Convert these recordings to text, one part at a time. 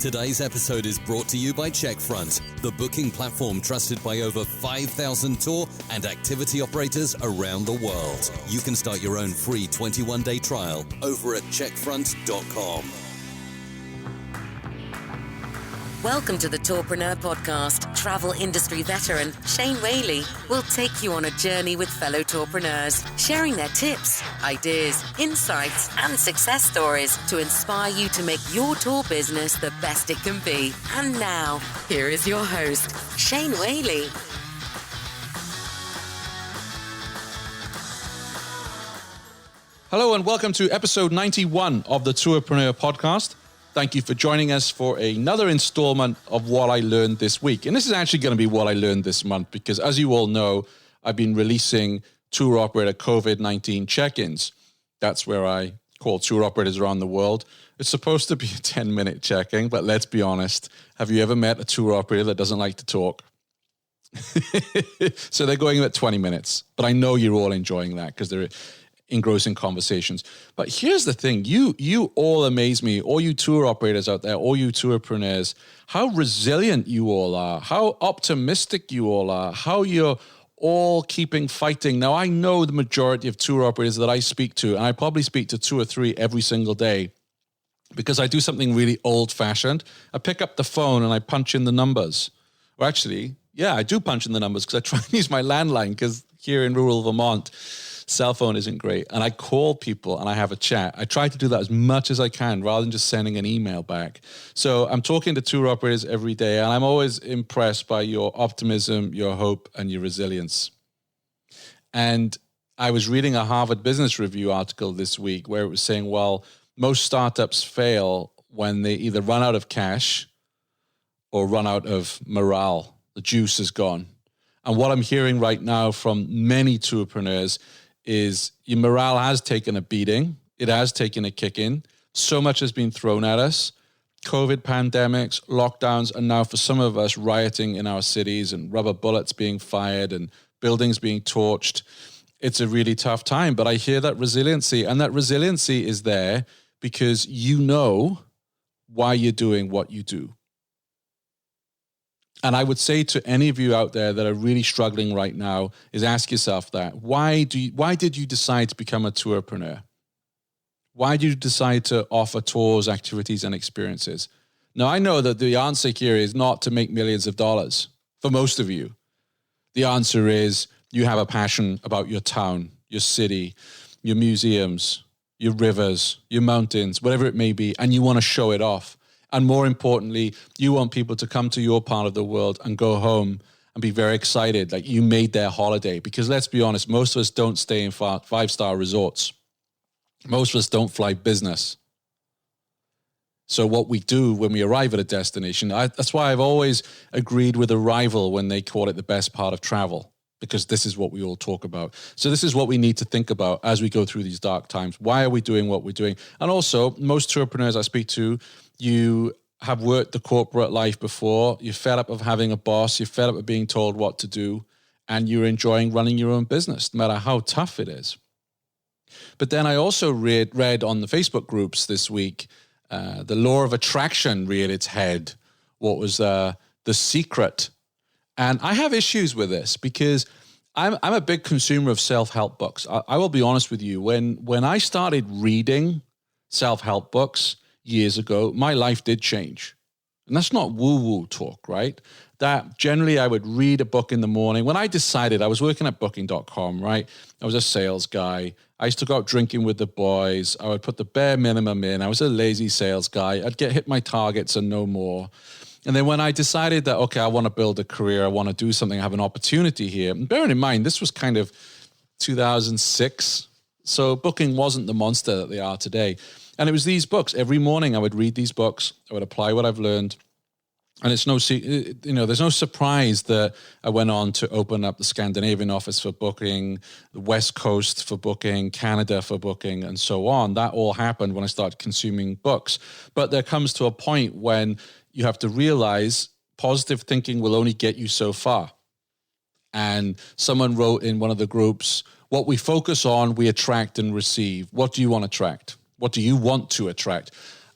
Today's episode is brought to you by Checkfront, the booking platform trusted by over 5,000 tour and activity operators around the world. You can start your own free 21-day trial over at checkfront.com. Welcome to the Tourpreneur Podcast. Travel industry veteran Shane Whaley will take you on a journey with fellow tourpreneurs, sharing their tips, ideas, insights, and success stories to inspire you to make your tour business the best it can be. And now, here is your host, Shane Whaley. Hello and welcome to episode 91 of the Tourpreneur Podcast. Thank you for joining us for another installment of what I learned this week. And this is actually going to be what I learned this month because, as you all know, I've been releasing tour operator COVID-19 check-ins. That's where I call tour operators around the world. It's supposed to be a 10-minute check-in, but let's be honest. Have you ever met a tour operator that doesn't like to talk? So they're going at 20 minutes. But I know you're all enjoying that because they're engrossing conversations. But here's the thing, you all amaze me, all you tour operators out there, all you tourpreneurs, how resilient you all are, how optimistic you all are, how you're all keeping fighting. Now, I know the majority of tour operators that I speak to, and I probably speak to 2 or 3 every single day, because I do something really old-fashioned. I pick up the phone and I punch in the numbers. Or actually, yeah, I do punch in the numbers because I try and use my landline because here in rural Vermont, cell phone isn't great. And I call people and I have a chat. I try to do that as much as I can rather than just sending an email back. So I'm talking to tour operators every day and I'm always impressed by your optimism, your hope, and your resilience. And I was reading a Harvard Business Review article this week where it was saying, well, most startups fail when they either run out of cash or run out of morale. The juice is gone. And what I'm hearing right now from many tourpreneurs is your morale has taken a beating. It has taken a kicking. So much has been thrown at us. COVID pandemics, lockdowns, and now for some of us, rioting in our cities and rubber bullets being fired and buildings being torched. It's a really tough time, but I hear that resiliency, and that resiliency is there because you know why you're doing what you do. And I would say to any of you out there that are really struggling right now is ask yourself that. Why did you decide to become a tourpreneur? Why did you decide to offer tours, activities, and experiences? Now, I know that the answer here is not to make millions of dollars for most of you. The answer is you have a passion about your town, your city, your museums, your rivers, your mountains, whatever it may be, and you want to show it off. And more importantly, you want people to come to your part of the world and go home and be very excited, like you made their holiday. Because let's be honest, most of us don't stay in 5-star resorts. Most of us don't fly business. So what we do when we arrive at a destination, that's why I've always agreed with Arrival when they call it the best part of travel, because this is what we all talk about. So this is what we need to think about as we go through these dark times. Why are we doing what we're doing? And also, most tourpreneurs I speak to, you have worked the corporate life before, you're fed up of having a boss, you're fed up of being told what to do, and you're enjoying running your own business, no matter how tough it is. But then I also read on the Facebook groups this week, the law of attraction reared its head. What was The Secret? And I have issues with this because I'm a big consumer of self-help books. I will be honest with you. When I started reading self-help books years ago, my life did change. And that's not woo-woo talk, right? That generally I would read a book in the morning. When I decided, I was working at booking.com, right? I was a sales guy. I used to go out drinking with the boys. I would put the bare minimum in. I was a lazy sales guy. I'd hit my targets and no more. And then when I decided that, okay, I want to build a career, I want to do something, I have an opportunity here. And bearing in mind, this was kind of 2006. So booking wasn't the monster that they are today. And it was these books. Every morning I would read these books. I would apply what I've learned. And it's there's no surprise that I went on to open up the Scandinavian office for booking, the West Coast for booking, Canada for booking, and so on. That all happened when I started consuming books. But there comes to a point when you have to realize positive thinking will only get you so far. And someone wrote in one of the groups, what we focus on, we attract and receive. What do you want to attract? What do you want to attract?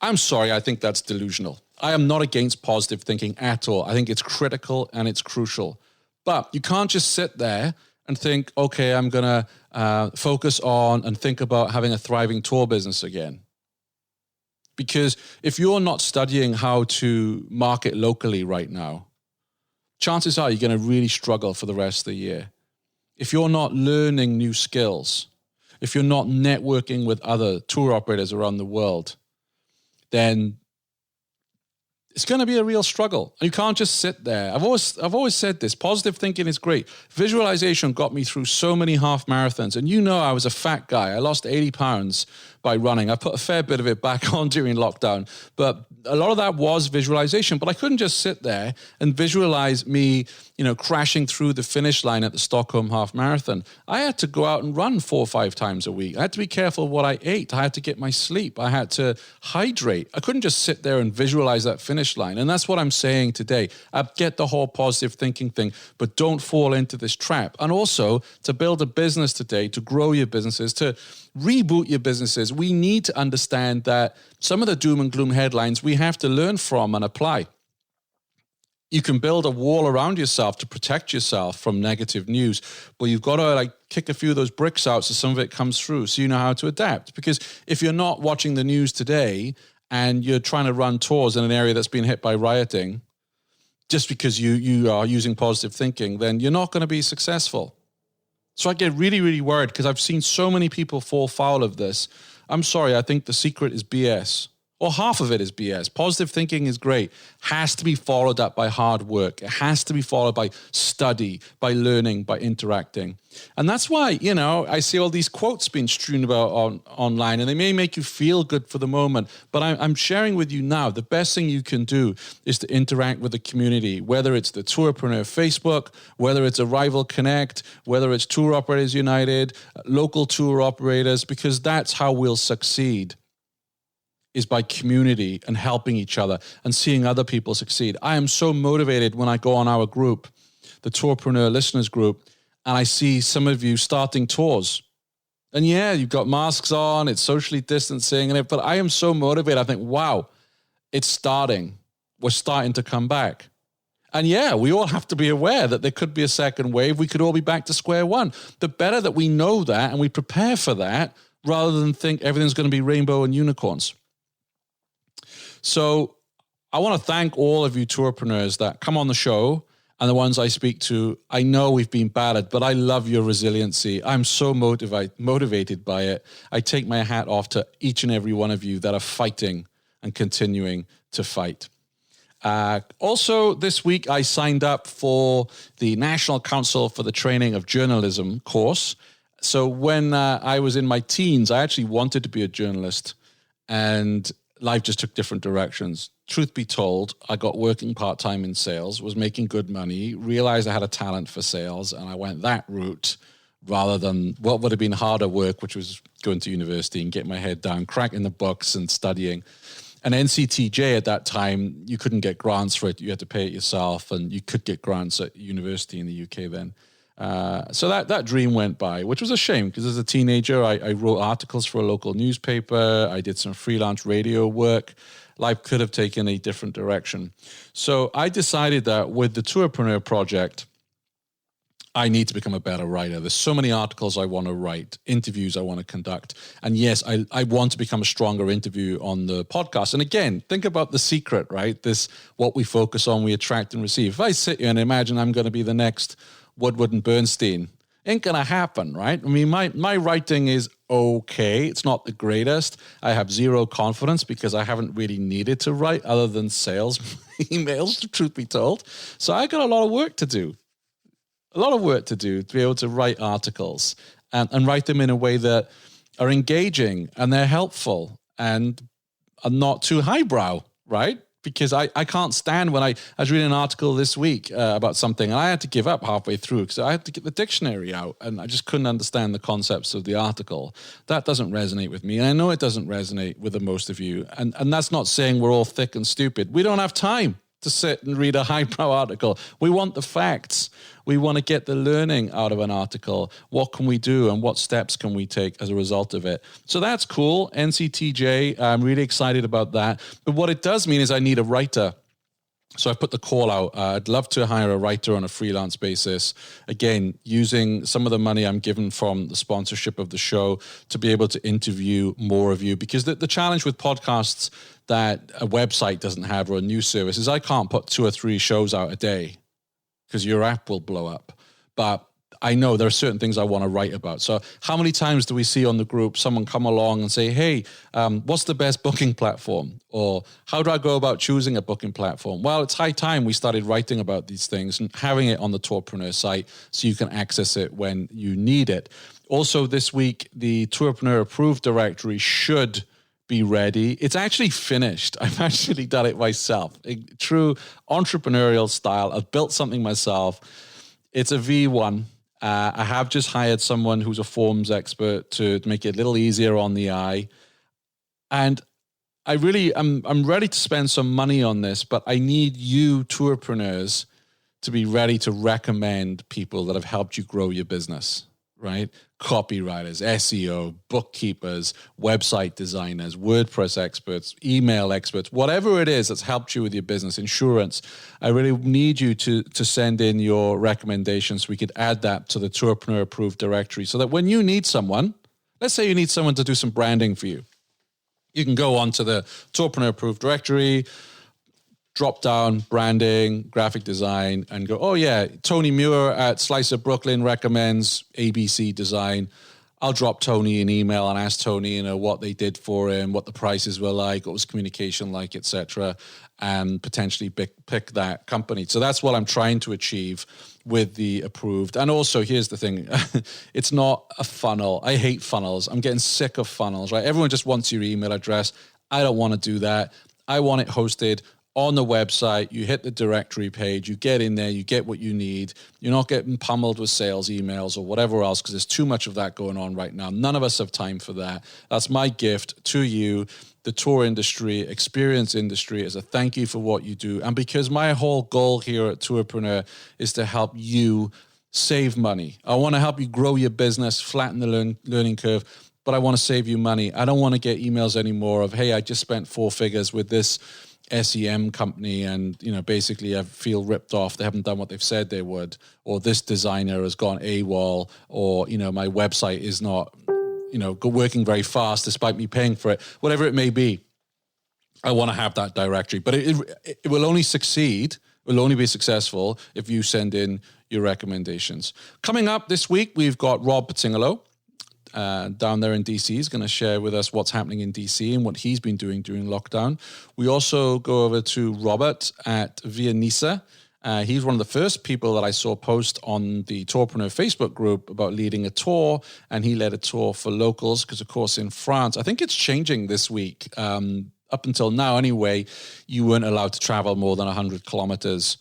I'm sorry, I think that's delusional. I am not against positive thinking at all. I think it's critical and it's crucial. But you can't just sit there and think, okay, I'm going to focus on and think about having a thriving tour business again. Because if you're not studying how to market locally right now, chances are you're going to really struggle for the rest of the year. If you're not learning new skills, if you're not networking with other tour operators around the world, then it's going to be a real struggle. You can't just sit there. I've always said this. Positive thinking is great. Visualization got me through so many half marathons. And you know I was a fat guy. I lost 80 pounds by running. I put a fair bit of it back on during lockdown. But a lot of that was visualization. But I couldn't just sit there and visualize me, crashing through the finish line at the Stockholm Half Marathon. I had to go out and run 4 or 5 times a week. I had to be careful what I ate. I had to get my sleep. I had to hydrate. I couldn't just sit there and visualize that finish line. And that's what I'm saying today. I get the whole positive thinking thing, but don't fall into this trap. And also, to build a business today, to grow your businesses, to reboot your businesses, we need to understand that some of the doom and gloom headlines we have to learn from and apply. You can build a wall around yourself to protect yourself from negative news, but you've got to kick a few of those bricks out so some of it comes through so you know how to adapt. Because if you're not watching the news today and you're trying to run tours in an area that's been hit by rioting, just because you are using positive thinking, then you're not going to be successful. So I get really, really worried because I've seen so many people fall foul of this. I'm sorry, I think the secret is BS. Or half of it is BS. Positive thinking is great. Has to be followed up by hard work. It has to be followed by study, by learning, by interacting. And that's why, I see all these quotes being strewn about online, and they may make you feel good for the moment. But I'm sharing with you now, the best thing you can do is to interact with the community, whether it's the Tourpreneur Facebook, whether it's Arrival Connect, whether it's Tour Operators United, local tour operators, because that's how we'll succeed. Is by community and helping each other and seeing other people succeed. I am so motivated when I go on our group, the Tourpreneur Listeners Group, and I see some of you starting tours. And yeah, you've got masks on, it's socially distancing, but I am so motivated. I think, wow, it's starting. We're starting to come back. And yeah, we all have to be aware that there could be a second wave. We could all be back to square one. The better that we know that and we prepare for that rather than think everything's going to be rainbow and unicorns. So I want to thank all of you tourpreneurs that come on the show and the ones I speak to. I know we've been battered, but I love your resiliency. I'm so motivated by it. I take my hat off to each and every one of you that are fighting and continuing to fight. Also, this week I signed up for the National Council for the Training of Journalism course. So when I was in my teens, I actually wanted to be a journalist, and life just took different directions. Truth be told, I got working part-time in sales, was making good money, realized I had a talent for sales, and I went that route rather than what would have been harder work, which was going to university and getting my head down, cracking the books and studying. And NCTJ at that time, you couldn't get grants for it. You had to pay it yourself, and you could get grants at university in the UK then. So that dream went by, which was a shame because as a teenager, I wrote articles for a local newspaper. I did some freelance radio work. Life could have taken a different direction. So I decided that with the Tourpreneur project, I need to become a better writer. There's so many articles I want to write, interviews I want to conduct. And yes, I want to become a stronger interview on the podcast. And again, think about the secret, right? This, what we focus on, we attract and receive. If I sit here and imagine I'm going to be the next Woodward and Bernstein, ain't gonna happen, right? I mean, my writing is okay. It's not the greatest. I have zero confidence because I haven't really needed to write other than sales emails, truth be told. So I got a lot of work to do. To be able to write articles and write them in a way that are engaging and they're helpful and are not too highbrow, right? Because I can't stand when I was reading an article this week about something and I had to give up halfway through because I had to get the dictionary out and I just couldn't understand the concepts of the article. That doesn't resonate with me. And I know it doesn't resonate with the most of you. And that's not saying we're all thick and stupid. We don't have time. to sit and read a highbrow article. We want the facts. We want to get the learning out of an article. What can we do and what steps can we take as a result of it? So that's cool. NCTJ, I'm really excited about that. But what it does mean is I need a writer. So I put the call out. I'd love to hire a writer on a freelance basis. Again, using some of the money I'm given from the sponsorship of the show to be able to interview more of you. Because the challenge with podcasts that a website doesn't have or a news service is I can't put 2 or 3 shows out a day because your app will blow up. But I know there are certain things I want to write about. So how many times do we see on the group someone come along and say, hey, what's the best booking platform? Or how do I go about choosing a booking platform? Well, it's high time we started writing about these things and having it on the Tourpreneur site so you can access it when you need it. Also this week, the Tourpreneur approved directory should be ready. It's actually finished. I've actually done it myself. A true entrepreneurial style. I've built something myself. It's a V1. I have just hired someone who's a forms expert to make it a little easier on the eye. And I'm ready to spend some money on this, but I need you tourpreneurs to be ready to recommend people that have helped you grow your business, right? Copywriters, SEO, bookkeepers, website designers, WordPress experts, email experts, whatever it is that's helped you with your business, insurance. I really need you to send in your recommendations so we could add that to the Tourpreneur approved directory so that when you need someone, let's say you need someone to do some branding for you, you can go onto the Tourpreneur approved directory, drop down branding, graphic design, and go, oh yeah, Tony Muir at Slicer Brooklyn recommends ABC design. I'll drop Tony an email and ask Tony, what they did for him, what the prices were like, what was communication like, etc., and potentially pick that company. So that's what I'm trying to achieve with the approved. And also, here's the thing, it's not a funnel. I hate funnels. I'm getting sick of funnels, right? Everyone just wants your email address. I don't want to do that. I want it hosted on the website. You hit the directory page, you get in there, you get what you need. You're not getting pummeled with sales emails or whatever else because there's too much of that going on right now. None of us have time for that. That's my gift to you, the tour industry, experience industry, as a thank you for what you do. And because my whole goal here at Tourpreneur is to help you save money. I want to help you grow your business, flatten the learning curve, but I want to save you money. I don't want to get emails anymore of, hey, I just spent 4 figures with this SEM company and basically I feel ripped off. They haven't done what they've said they would, or this designer has gone AWOL, or my website is not working very fast despite me paying for it, whatever it may be. I want to have that directory, but it will only succeed, will only be successful if you send in your recommendations. Coming up this week, we've got Rob Patingolo down there in DC. He's going to share with us what's happening in DC and what he's been doing during lockdown. We also go over to Robert at Via Nisa. He's one of the first people that I saw post on the Tourpreneur Facebook group about leading a tour, and he led a tour for locals because, of course, in France, I think it's changing this week. Up until now, anyway, you weren't allowed to travel more than 100 kilometers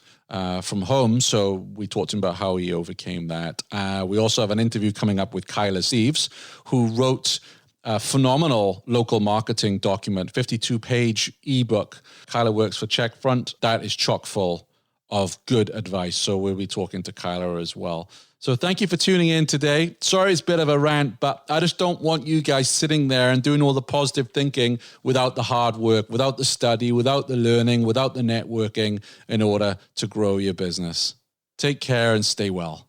from home. So we talked to him about how he overcame that. We also have an interview coming up with Kyla Sieves, who wrote a phenomenal local marketing document, 52-page ebook. Kyla works for Checkfront. That is chock full of good advice. So we'll be talking to Kyla as well. So thank you for tuning in today. Sorry it's a bit of a rant, but I just don't want you guys sitting there and doing all the positive thinking without the hard work, without the study, without the learning, without the networking in order to grow your business. Take care and stay well.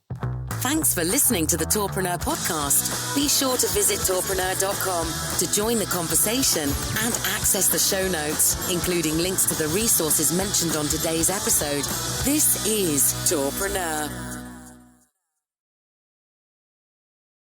Thanks for listening to the Tourpreneur podcast. Be sure to visit tourpreneur.com to join the conversation and access the show notes, including links to the resources mentioned on today's episode. This is Tourpreneur.